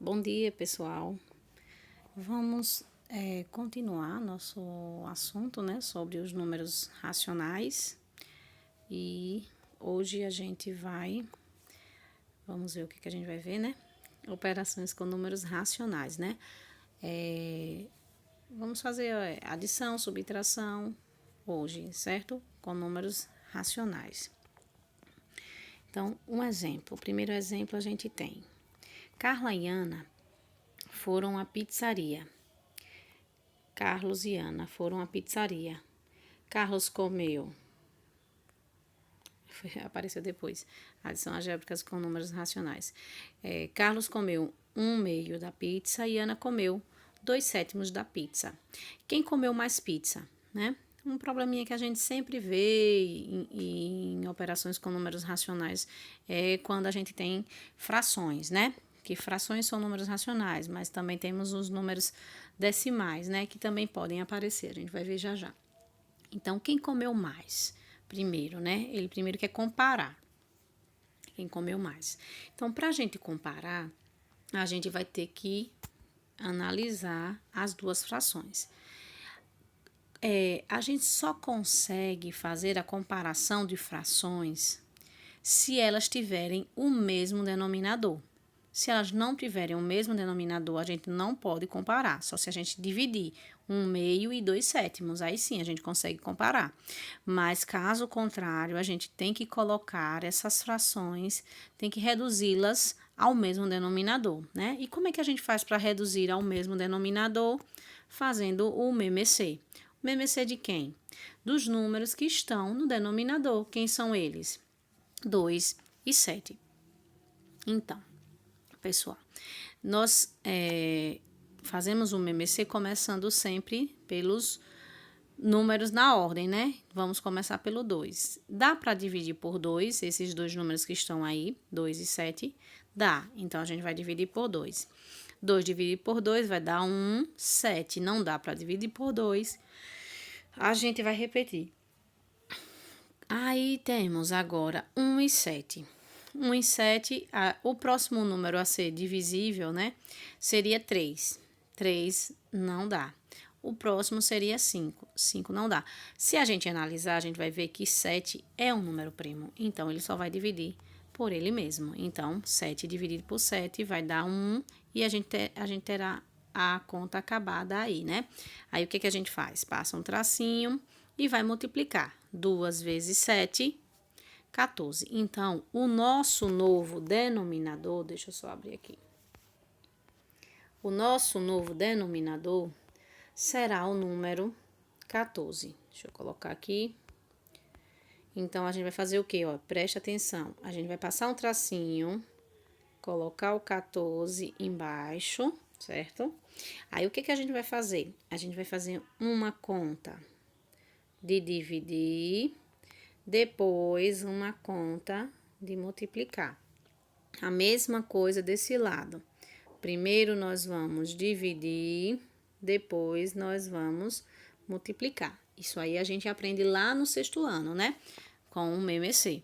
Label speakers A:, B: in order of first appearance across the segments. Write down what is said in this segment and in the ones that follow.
A: Bom dia, pessoal. Vamos continuar nosso assunto, né, sobre os números racionais. E hoje a gente vamos ver o que a gente vai ver, né? Operações com números racionais, né? Vamos fazer adição, subtração hoje, certo? Com números racionais. Então, um exemplo. O primeiro exemplo a gente tem: Carla e Ana foram à pizzaria. Carlos e Ana foram à pizzaria. Carlos comeu. Apareceu depois. Adição algébricas com números racionais. Carlos comeu 1/2 da pizza e Ana comeu 2/7 da pizza. Quem comeu mais pizza, né? Um probleminha que a gente sempre vê em operações com números racionais é quando a gente tem frações, né? Que frações são números racionais, mas também temos os números decimais, né? Que também podem aparecer, a gente vai ver já já. Então, quem comeu mais? Primeiro, né? Ele primeiro quer comparar quem comeu mais. Então, para a gente comparar, a gente vai ter que analisar as duas frações. A gente só consegue fazer a comparação de frações se elas tiverem o mesmo denominador. Se elas não tiverem o mesmo denominador, a gente não pode comparar. Só se a gente dividir 1/2 e 2/7. Aí sim a gente consegue comparar. Mas caso contrário, a gente tem que colocar essas frações, tem que reduzi-las ao mesmo denominador, né? E como é que a gente faz para reduzir ao mesmo denominador? Fazendo o MMC. O MMC de quem? Dos números que estão no denominador. Quem são eles? 2 e 7. Então, pessoal, nós fazemos o MMC começando sempre pelos números na ordem, né? Vamos começar pelo 2. Dá para dividir por 2 esses dois números que estão aí, 2 e 7? Dá. Então, a gente vai dividir por 2. 2 dividido por 2 vai dar 1, 7. Não dá para dividir por 2. A gente vai repetir. Aí temos agora 1 e 7. 1 e 7, o próximo número a ser divisível, né, seria 3. 3 não dá. O próximo seria 5. 5 não dá. Se a gente analisar, a gente vai ver que 7 é um número primo. Então, ele só vai dividir por ele mesmo. Então, 7 dividido por 7 vai dar 1 e a gente terá a conta acabada aí, né? Aí, o que a gente faz? Passa um tracinho e vai multiplicar. 2 vezes 7, 14. Então, o nosso novo denominador, deixa eu só abrir aqui. O nosso novo denominador será o número 14. Deixa eu colocar aqui. Então, a gente vai fazer o quê? Ó, preste atenção. A gente vai passar um tracinho, colocar o 14 embaixo, certo? Aí, o que a gente vai fazer? A gente vai fazer uma conta de dividir, depois uma conta de multiplicar. A mesma coisa desse lado. Primeiro nós vamos dividir, depois nós vamos multiplicar. Isso aí a gente aprende lá no 6º ano, né? Com o MMC.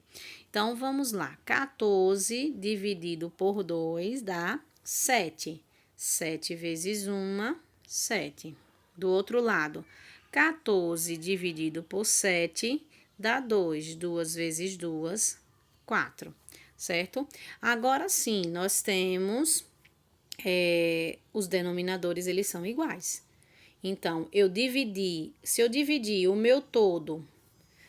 A: Então, vamos lá. 14 dividido por 2 dá 7. 7 vezes 1, 7. Do outro lado, 14 dividido por 7 dá 2. 2 vezes 2, 4. Certo? Agora sim, nós temos os denominadores, eles são iguais. Então, se eu dividir o meu todo,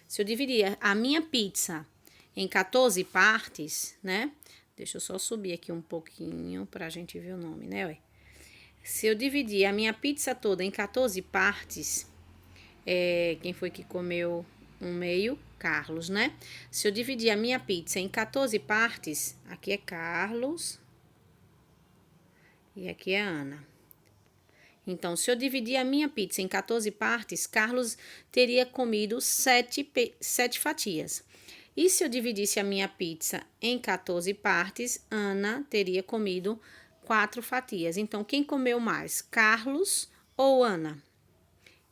A: se eu dividir a minha pizza em 14 partes, né? Deixa eu só subir aqui um pouquinho pra gente ver o nome, né? Ué? Se eu dividir a minha pizza toda em 14 partes, quem foi que comeu 1/2? Carlos, né? Se eu dividir a minha pizza em 14 partes, aqui é Carlos e aqui é Ana. Então, se eu dividir a minha pizza em 14 partes, Carlos teria comido 7 fatias. E se eu dividisse a minha pizza em 14 partes, Ana teria comido 4 fatias. Então, quem comeu mais, Carlos ou Ana?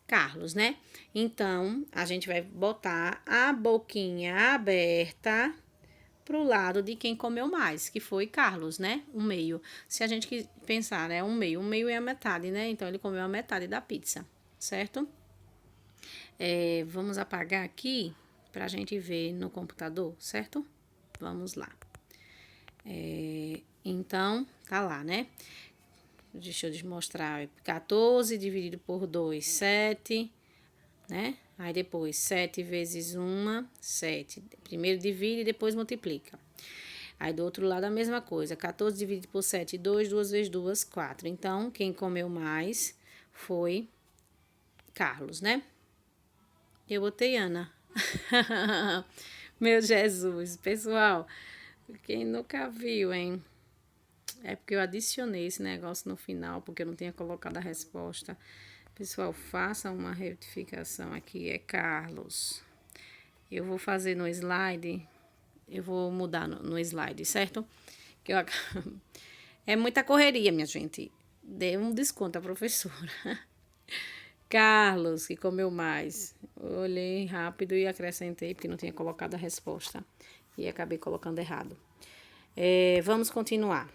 A: Carlos, né? Então, a gente vai botar a boquinha aberta pro lado de quem comeu mais, que foi Carlos, né? Um meio. Se a gente pensar, né? Um meio é a metade, né? Então, ele comeu a metade da pizza, certo? Vamos apagar aqui pra gente ver no computador, certo? Vamos lá. Então, tá lá, né? Deixa eu mostrar. 14 dividido por 2, 7, né? Aí depois, 7 vezes 1, 7. Primeiro divide e depois multiplica. Aí do outro lado a mesma coisa. 14 dividido por 7, 2. 2 vezes 2, 4. Então, quem comeu mais foi Carlos, né? Eu botei Ana. Meu Jesus, pessoal. Quem nunca viu, hein? É porque eu adicionei esse negócio no final, porque eu não tinha colocado a resposta. Pessoal, faça uma retificação aqui, é Carlos. Eu vou fazer no slide, eu vou mudar no slide, certo? Que eu, é muita correria, minha gente. Dê um desconto à professora. Carlos, que comeu mais. Olhei rápido e acrescentei, porque não tinha colocado a resposta. E acabei colocando errado. Vamos continuar.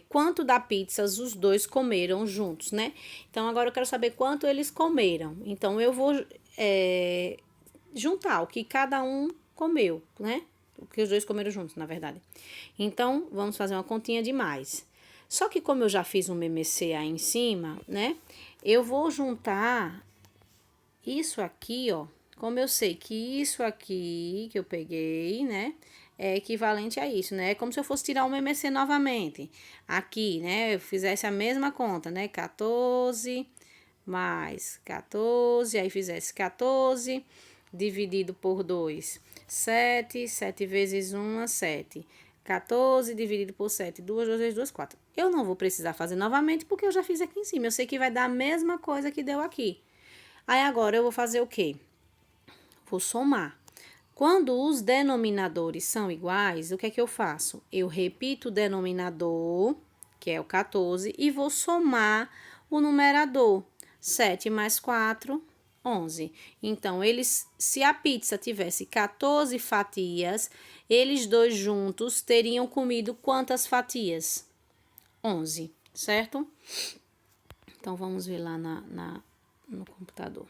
A: Quanto da pizza os dois comeram juntos, né? Então, agora eu quero saber quanto eles comeram. Então, eu vou juntar o que cada um comeu, né? O que os dois comeram juntos, na verdade. Então, vamos fazer uma continha de mais. Só que como eu já fiz um MMC aí em cima, né? Eu vou juntar isso aqui, ó. Como eu sei que isso aqui que eu peguei, né? É equivalente a isso, né? É como se eu fosse tirar o MMC novamente. Aqui, né? Eu fizesse a mesma conta, né? 14 mais 14, aí fizesse 14 dividido por 2, 7. 7 vezes 1, 7. 14 dividido por 7, 2 vezes 2, 4. Eu não vou precisar fazer novamente porque eu já fiz aqui em cima. Eu sei que vai dar a mesma coisa que deu aqui. Aí agora eu vou fazer o quê? Vou somar. Quando os denominadores são iguais, o que é que eu faço? Eu repito o denominador, que é o 14, e vou somar o numerador. 7 mais 4, 11. Então, se a pizza tivesse 14 fatias, eles dois juntos teriam comido quantas fatias? 11, certo? Então, vamos ver lá no computador.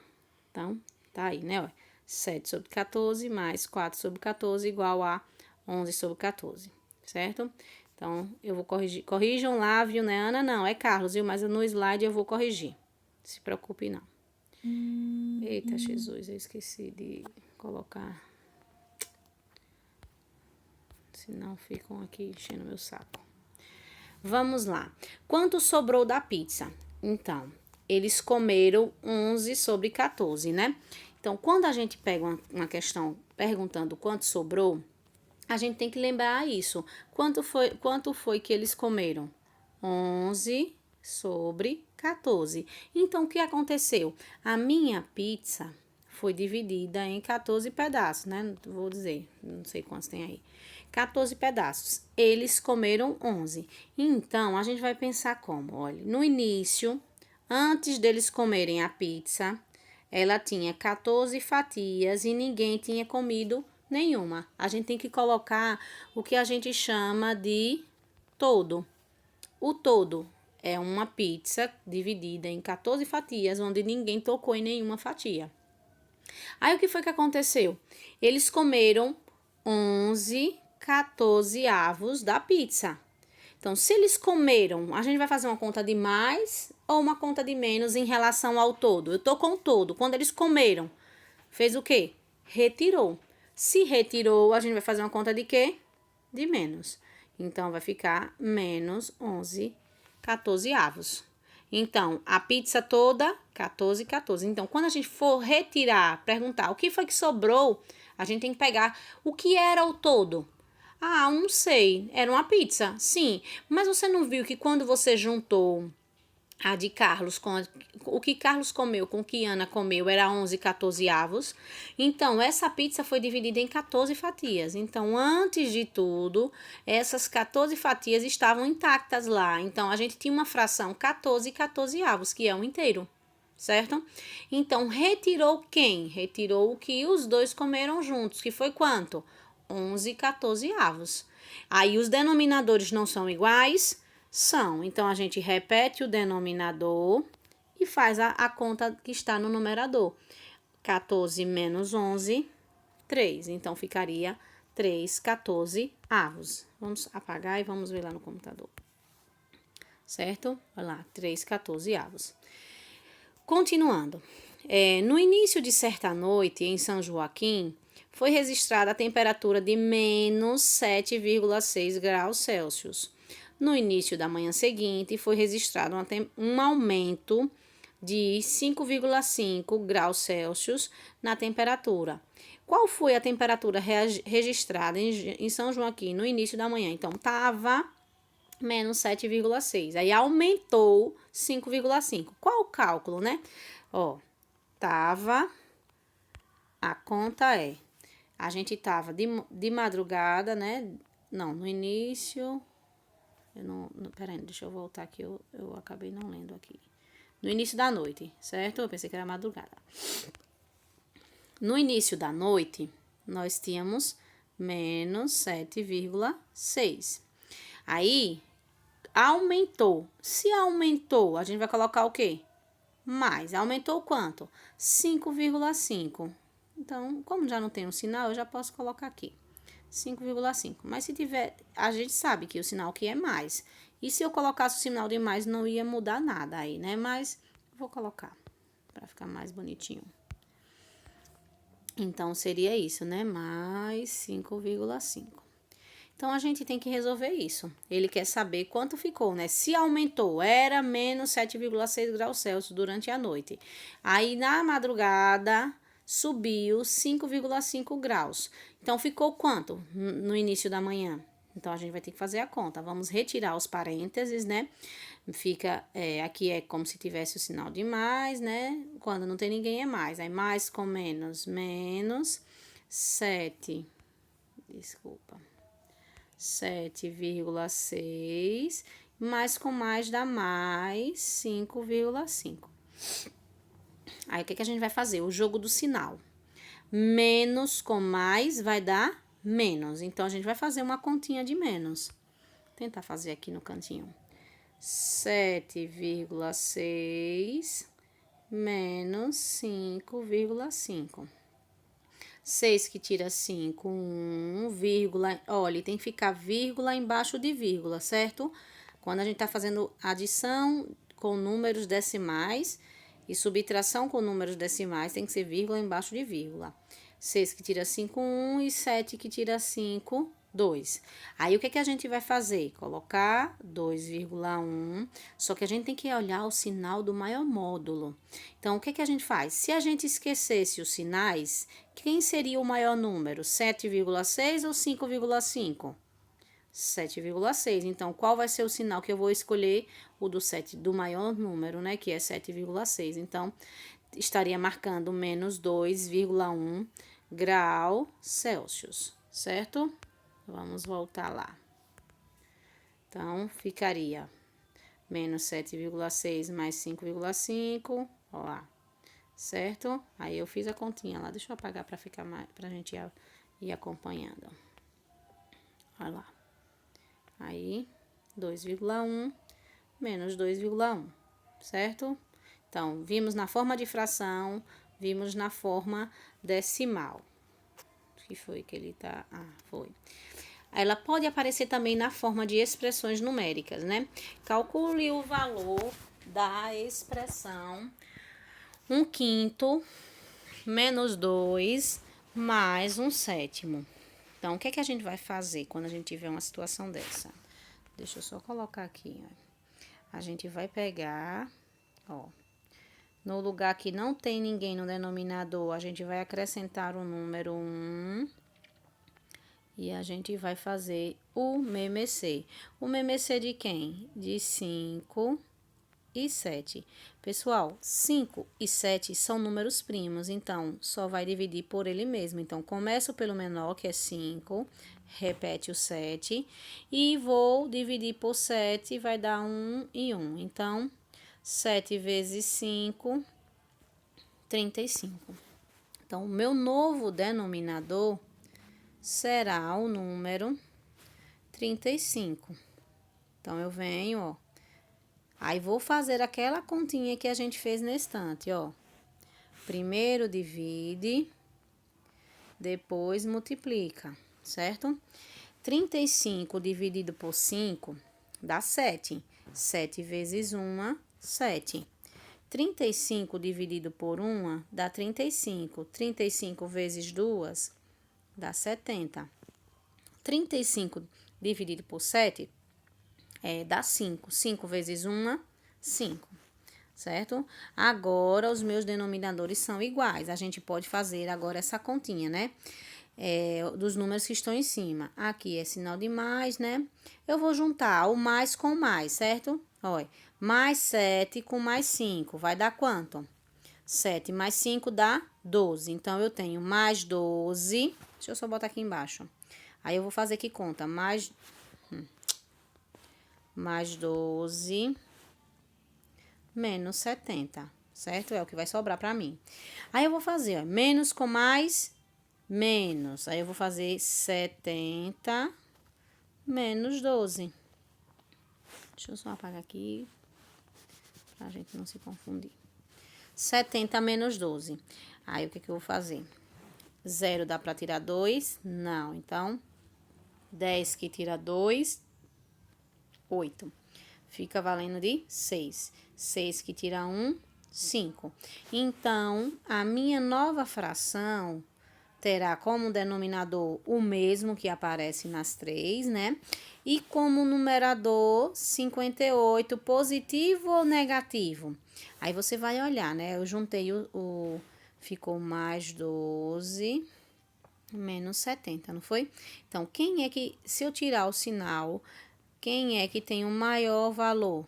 A: Então, tá aí, né? Ó. 7 sobre 14 mais 4 sobre 14 igual a 11 sobre 14, certo? Então, eu vou corrigir. Corrijam lá, viu, né, Ana? Não, é Carlos, viu? Mas no slide eu vou corrigir. Se preocupe, não. Eita, Jesus, eu esqueci de colocar. Senão ficam aqui enchendo meu saco. Vamos lá. Quanto sobrou da pizza? Então, eles comeram 11 sobre 14, né? Então, quando a gente pega uma questão perguntando quanto sobrou, a gente tem que lembrar isso. Quanto foi que eles comeram? 11 sobre 14. Então, o que aconteceu? A minha pizza foi dividida em 14 pedaços, né? Vou dizer, não sei quantos tem aí. 14 pedaços. Eles comeram 11. Então, a gente vai pensar como? Olha, no início, antes deles comerem a pizza, ela tinha 14 fatias e ninguém tinha comido nenhuma. A gente tem que colocar o que a gente chama de todo. O todo é uma pizza dividida em 14 fatias, onde ninguém tocou em nenhuma fatia. Aí, o que foi que aconteceu? Eles comeram 11 14avos da pizza. Então, se eles comeram, a gente vai fazer uma conta de mais ou uma conta de menos em relação ao todo? Eu tô com o todo. Quando eles comeram, fez o quê? Retirou. Se retirou, a gente vai fazer uma conta de quê? De menos. Então, vai ficar menos 11 14avos. Então, a pizza toda, 14, 14. Então, quando a gente for retirar, perguntar o que foi que sobrou, a gente tem que pegar o que era o todo. Ah, não sei. Era uma pizza? Sim. Mas você não viu que quando você juntou a de Carlos com o que Carlos comeu com o que Ana comeu era 11 14avos? Então, essa pizza foi dividida em 14 fatias. Então, antes de tudo, essas 14 fatias estavam intactas lá. Então, a gente tinha uma fração 14 14avos, que é um inteiro. Certo? Então, retirou quem? Retirou o que os dois comeram juntos, que foi quanto? 11 14avos. Aí, os denominadores não são iguais? São. Então, a gente repete o denominador e faz a conta que está no numerador. 14 menos 11, 3. Então, ficaria 3 14avos. Vamos apagar e vamos ver lá no computador. Certo? Olha lá, 3 14avos. Continuando. No início de certa noite, em São Joaquim, foi registrada a temperatura de menos 7,6 graus Celsius. No início da manhã seguinte, foi registrado um aumento de 5,5 graus Celsius na temperatura. Qual foi a temperatura registrada em São Joaquim no início da manhã? Então, estava menos 7,6. Aí, aumentou 5,5. Qual o cálculo, né? Ó, a conta a gente tava de madrugada, né? Não, no início, peraí, deixa eu voltar aqui, eu acabei não lendo aqui. No início da noite, certo? Eu pensei que era madrugada. No início da noite, nós tínhamos menos 7,6. Aí, aumentou. Se aumentou, a gente vai colocar o quê? Mais. Aumentou quanto? 5,5. Então, como já não tem um sinal, eu já posso colocar aqui. 5,5. Mas se tiver, a gente sabe que o sinal aqui é mais. E se eu colocasse o sinal de mais, não ia mudar nada aí, né? Mas vou colocar para ficar mais bonitinho. Então, seria isso, né? Mais 5,5. Então, a gente tem que resolver isso. Ele quer saber quanto ficou, né? Se aumentou, era menos 7,6 graus Celsius durante a noite. Aí, na madrugada, subiu 5,5 graus. Então, ficou quanto no início da manhã? Então, a gente vai ter que fazer a conta. Vamos retirar os parênteses, né? Fica, aqui é como se tivesse o sinal de mais, né? Quando não tem ninguém é mais. Aí, mais com menos, menos 7. Desculpa. 7,6, mais com mais dá mais 5,5. Aí, o que a gente vai fazer? O jogo do sinal. Menos com mais vai dar menos. Então, a gente vai fazer uma continha de menos. Vou tentar fazer aqui no cantinho. 7,6 menos 5,5. 6 que tira 5, 1, vírgula, olha, tem que ficar vírgula embaixo de vírgula, certo? Quando a gente tá fazendo adição com números decimais e subtração com números decimais, tem que ser vírgula embaixo de vírgula. 6 que tira 5, 1 e 7 que tira 5, 2. Aí, o que a gente vai fazer? Colocar 2,1, só que a gente tem que olhar o sinal do maior módulo. Então, o que a gente faz? Se a gente esquecesse os sinais, quem seria o maior número? 7,6 ou 5,5? 7,6. Então, qual vai ser o sinal que eu vou escolher? O do maior número, né? Que é 7,6. Então, estaria marcando menos 2,1 grau Celsius, certo? Vamos voltar lá. Então, ficaria menos 7,6 mais 5,5, ó lá, certo? Aí, eu fiz a continha lá, deixa eu apagar para ficar mais, pra gente ir acompanhando. Olha lá. Aí, 2,1 menos 2,1, certo? Então, vimos na forma de fração, vimos na forma decimal. O que foi que ele tá? Ah, foi. Ela pode aparecer também na forma de expressões numéricas, né? Calcule o valor da expressão 1/5 menos 2 mais 1/7. Então, o que a gente vai fazer quando a gente tiver uma situação dessa? Deixa eu só colocar aqui, ó. A gente vai pegar, ó, no lugar que não tem ninguém no denominador, a gente vai acrescentar o número 1 e a gente vai fazer o MMC. O MMC de quem? De 5 e 7. Pessoal, 5 e 7 são números primos, então, só vai dividir por ele mesmo. Então, começo pelo menor, que é 5, repete o 7, e vou dividir por 7, vai dar 1 e 1. Então, 7 vezes 5, 35. Então, o meu novo denominador será o número 35. Então, eu venho, ó. Aí, vou fazer aquela continha que a gente fez na estante, ó. Primeiro divide, depois multiplica, certo? 35 dividido por 5 dá 7. 7 vezes 1, 7. 35 dividido por 1 dá 35. 35 vezes 2 dá 70. 35 dividido por 7 dá 5. 5 vezes 1, 5. Certo? Agora, os meus denominadores são iguais. A gente pode fazer agora essa continha, né? Dos números que estão em cima. Aqui é sinal de mais, né? Eu vou juntar o mais com mais, certo? Olha, mais 7 com mais 5, vai dar quanto? 7 mais 5 dá 12. Então, eu tenho mais 12. Deixa eu só botar aqui embaixo. Aí, eu vou fazer que conta. Mais 12 menos 70, certo? É o que vai sobrar pra mim. Aí, eu vou fazer, ó, menos com mais, menos. Aí, eu vou fazer 70 menos 12. Deixa eu só apagar aqui, pra gente não se confundir. 70 menos 12. Aí, o que eu vou fazer? 0 dá pra tirar 2? Não. Então, 10 que tira 2, 8. Fica valendo de 6. 6 que tira 1, 5. Então, a minha nova fração terá como denominador o mesmo que aparece nas 3, né? E como numerador, 58, positivo ou negativo? Aí, você vai olhar, né? Eu juntei ficou mais 12 menos 70, não foi? Então, quem é que, se eu tirar o sinal, quem é que tem o maior valor?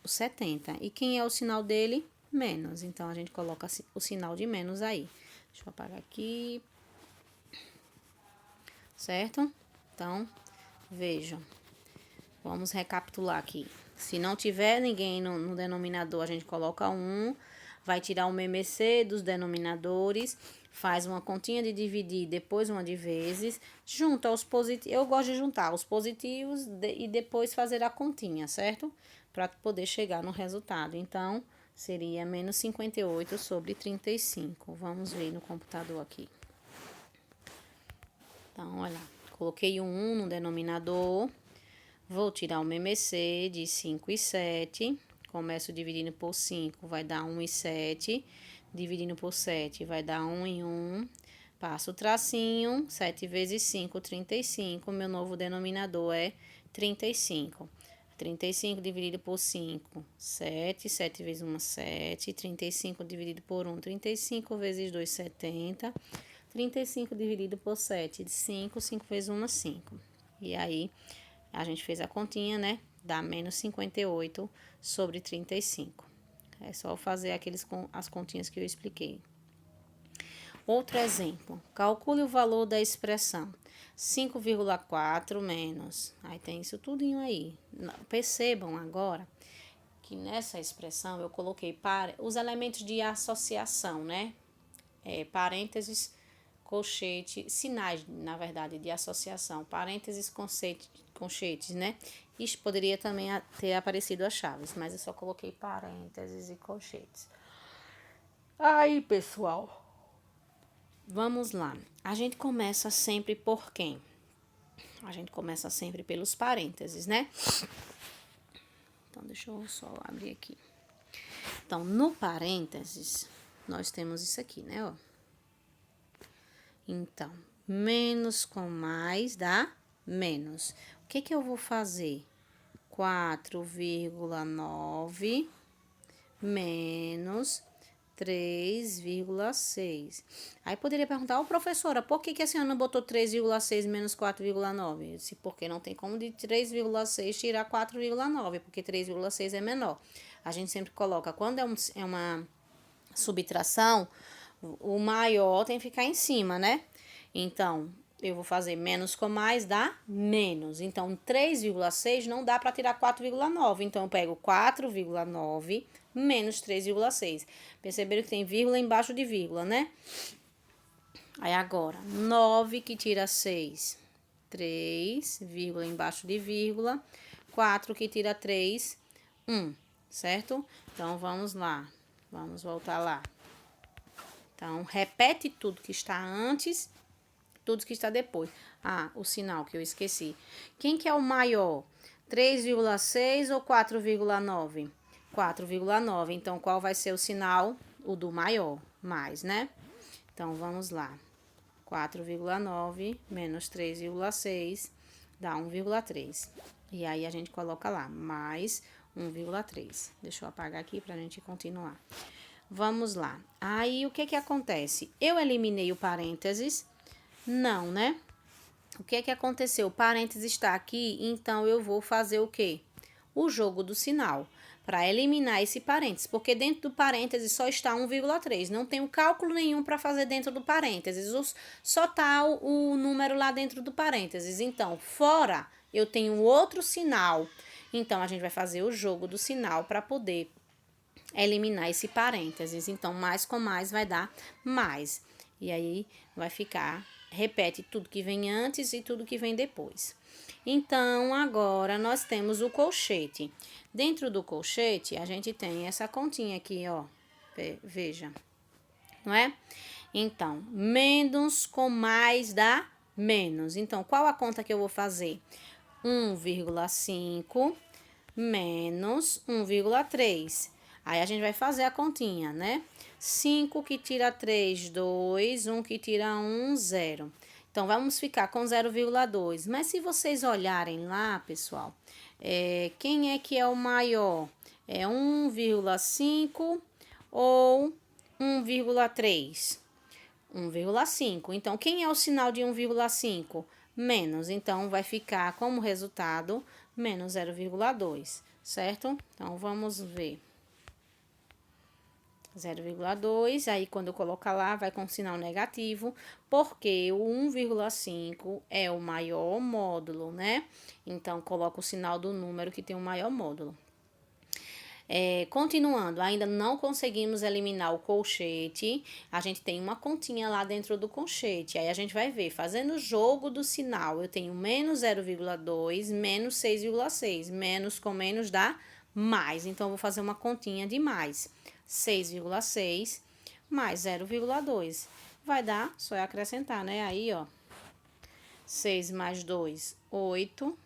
A: O 70. E quem é o sinal dele? Menos. Então, a gente coloca o sinal de menos aí. Deixa eu apagar aqui. Certo? Então, vejam. Vamos recapitular aqui. Se não tiver ninguém no denominador, a gente coloca 1. Vai tirar o MMC dos denominadores. Faz uma continha de dividir, depois uma de vezes. Junta os positivos. Eu gosto de juntar os positivos e depois fazer a continha, certo? Para poder chegar no resultado. Então, seria menos 58 sobre 35. Vamos ver no computador aqui. Então, olha lá. Coloquei o 1 no denominador. Vou tirar o MMC de 5 e 7. Começo dividindo por 5, vai dar 1 e 7. Dividindo por 7, vai dar 1 e 1. Passo o tracinho, 7 vezes 5, 35. Meu novo denominador é 35. 35 dividido por 5, 7. 7 vezes 1, 7. 35 dividido por 1, 35 vezes 2, 70. 35 dividido por 7, 5. 5 vezes 1, 5. E aí, a gente fez a continha, né? Dá menos 58 sobre 35. É só fazer as continhas que eu expliquei. Outro exemplo. Calcule o valor da expressão 5,4 menos. Aí tem isso tudinho aí. Percebam agora que nessa expressão eu coloquei os elementos de associação, né? Parênteses, colchete, sinais, na verdade, de associação. Parênteses, colchetes, né? Isso poderia também ter aparecido as chaves, mas eu só coloquei parênteses e colchetes. Aí, pessoal, vamos lá. A gente começa sempre por quem? A gente começa sempre pelos parênteses, né? Então, deixa eu só abrir aqui. Então, no parênteses, nós temos isso aqui, né, ó. Então, menos com mais dá menos. O que eu vou fazer? 4,9 menos 3,6. Aí poderia perguntar, professora, por que a senhora não botou 3,6 menos 4,9? Eu disse, porque não tem como de 3,6 tirar 4,9, porque 3,6 é menor. A gente sempre coloca, quando é uma subtração, o maior tem que ficar em cima, né? Então, eu vou fazer menos com mais, dá menos. Então, 3,6 não dá para tirar 4,9. Então, eu pego 4,9 menos 3,6. Perceberam que tem vírgula embaixo de vírgula, né? Aí agora, 9 que tira 6, 3, vírgula embaixo de vírgula. 4 que tira 3, 1, certo? Então, vamos lá. Vamos voltar lá. Então, repete tudo que está antes, tudo que está depois. Ah, o sinal que eu esqueci. Quem que é o maior? 3,6 ou 4,9? 4,9. Então, qual vai ser o sinal? O do maior, mais, né? Então, vamos lá. 4,9 menos 3,6 dá 1,3. E aí, a gente coloca lá, mais 1,3. Deixa eu apagar aqui pra gente continuar. Vamos lá. Aí, o que que acontece? Eu eliminei o parênteses? Não, né? O que que aconteceu? O parênteses está aqui, então eu vou fazer o quê? O jogo do sinal, para eliminar esse parênteses, porque dentro do parênteses só está 1,3, não tem cálculo nenhum para fazer dentro do parênteses, só está o número lá dentro do parênteses. Então, fora, eu tenho outro sinal, então a gente vai fazer o jogo do sinal para poder eliminar esse parênteses. Então, mais com mais vai dar mais. E aí, vai ficar, repete tudo que vem antes e tudo que vem depois. Então, agora, nós temos o colchete. Dentro do colchete, a gente tem essa continha aqui, ó. Veja, não é? Então, menos com mais dá menos. Então, qual a conta que eu vou fazer? 1,5 menos 1,3. Aí, a gente vai fazer a continha, né? 5 que tira 3, 2. 1 que tira 1, 0. Então, vamos ficar com 0,2. Mas se vocês olharem lá, pessoal, quem é que é o maior? É 1,5 ou 1,3? 1,5. Então, quem é o sinal de 1,5? Menos. Então, vai ficar como resultado menos 0,2, certo? Então, vamos ver. 0,2, aí quando eu colocar lá, vai com sinal negativo, porque o 1,5 é o maior módulo, né? Então, coloca o sinal do número que tem o maior módulo. Continuando, ainda não conseguimos eliminar o colchete, a gente tem uma continha lá dentro do colchete, aí a gente vai ver, fazendo o jogo do sinal, eu tenho menos 0,2, menos 6,6, menos com menos dá mais, então, eu vou fazer uma continha de mais. 6,6 mais 0,2. Vai dar, só é acrescentar, né? Aí, ó, 6 mais 2, 8.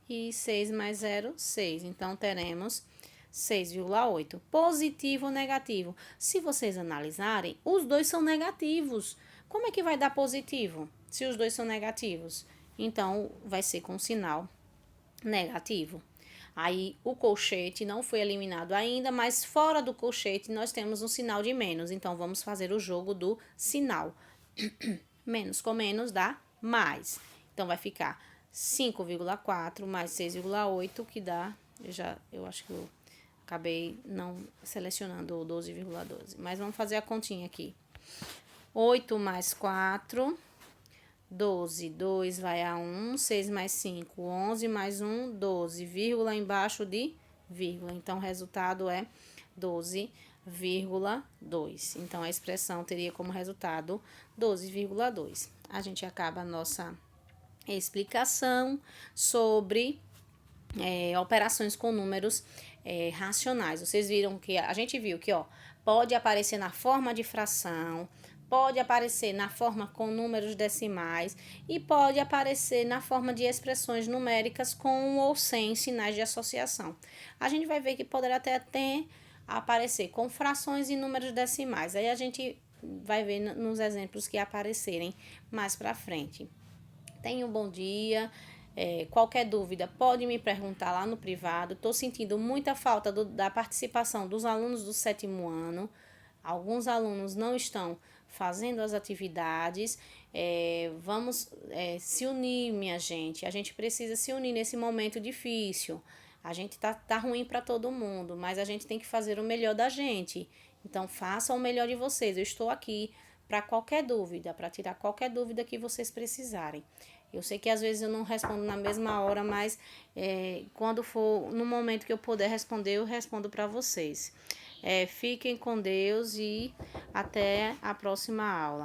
A: E 6 mais 0, 6. Então, teremos 6,8. Positivo ou negativo? Se vocês analisarem, os dois são negativos. Como é que vai dar positivo se os dois são negativos? Então, vai ser com sinal negativo. Aí, o colchete não foi eliminado ainda, mas fora do colchete nós temos um sinal de menos. Então, vamos fazer o jogo do sinal. Menos com menos dá mais. Então, vai ficar 5,4 mais 6,8, que dá... Eu acho que eu acabei não selecionando o 12,12. Mas vamos fazer a continha aqui. 8 mais 4... 12, 2 vai a 1, 6 mais 5, 11 mais 1, 12, vírgula embaixo de vírgula. Então, o resultado é 12,2. Então, a expressão teria como resultado 12,2. A gente acaba a nossa explicação sobre operações com números racionais. Vocês viram que a gente viu que, ó, pode aparecer na forma de fração, pode aparecer na forma com números decimais e pode aparecer na forma de expressões numéricas com ou sem sinais de associação. A gente vai ver que poderá até aparecer com frações e números decimais. Aí a gente vai ver nos exemplos que aparecerem mais para frente. Tenha um bom dia. Qualquer dúvida pode me perguntar lá no privado. Estou sentindo muita falta da participação dos alunos do 7º ano. Alguns alunos não estão fazendo as atividades. Vamos se unir, minha gente. A gente precisa se unir nesse momento difícil. A gente tá ruim para todo mundo, mas a gente tem que fazer o melhor da gente. Então, façam o melhor de vocês. Eu estou aqui para qualquer dúvida, para tirar qualquer dúvida que vocês precisarem. Eu sei que às vezes eu não respondo na mesma hora, mas quando for no momento que eu puder responder, eu respondo para vocês. Fiquem com Deus e até a próxima aula.